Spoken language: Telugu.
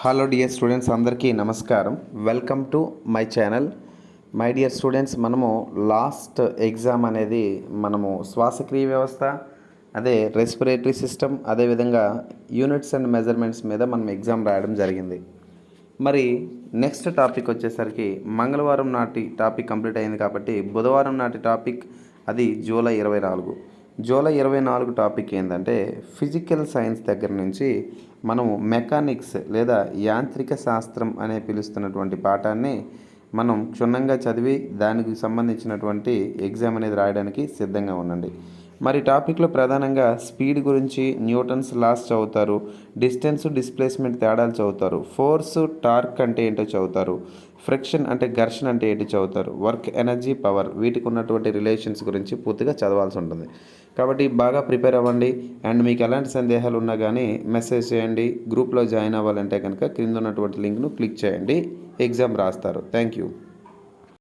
హలో డియర్ స్టూడెంట్స్, అందరికీ నమస్కారం. Welcome to my channel. My dear students, మనము లాస్ట్ ఎగ్జామ్ అనేది మనము శ్వాసక్రియ వ్యవస్థ, అదే రెస్పిరేటరీ సిస్టమ్, అదేవిధంగా యూనిట్స్ అండ్ మెజర్మెంట్స్ మీద మనం ఎగ్జామ్ రాయడం జరిగింది. మరి నెక్స్ట్ టాపిక్ వచ్చేసరికి మంగళవారం నాటి టాపిక్ కంప్లీట్ అయింది కాబట్టి బుధవారం నాటి టాపిక్ అది జూలై 24. జూలై 24 టాపిక్ ఏంటంటే ఫిజికల్ సైన్స్ దగ్గర నుంచి మనము మెకానిక్స్ లేదా యాంత్రిక శాస్త్రం అనే పిలుస్తున్నటువంటి పాఠాన్ని మనం క్షుణ్ణంగా చదివి దానికి సంబంధించినటువంటి ఎగ్జామ్ అనేది రాయడానికి సిద్ధంగా ఉండండి. మరి టాపిక్లో ప్రధానంగా స్పీడ్ గురించి న్యూటన్స్ లాస్ చదువుతారు, డిస్టెన్స్ డిస్ప్లేస్మెంట్ తేడాలు చదువుతారు, ఫోర్స్ టార్క్ అంటే ఏంటో చదువుతారు, ఫ్రిక్షన్ అంటే ఘర్షణ అంటే ఏంటి చదువుతారు, వర్క్ ఎనర్జీ పవర్ వీటికి ఉన్నటువంటి రిలేషన్స్ గురించి పూర్తిగా చదవాల్సి ఉంటుంది. కాబట్టి బాగా ప్రిపేర్ అవ్వండి. అండ్ మీకు ఎలాంటి సందేహాలు ఉన్నా కానీ మెసేజ్ చేయండి. గ్రూప్లో జాయిన్ అవ్వాలంటే కనుక క్రింద ఉన్నటువంటి లింక్ను క్లిక్ చేయండి, ఎగ్జామ్ రాస్తారు. Thank you.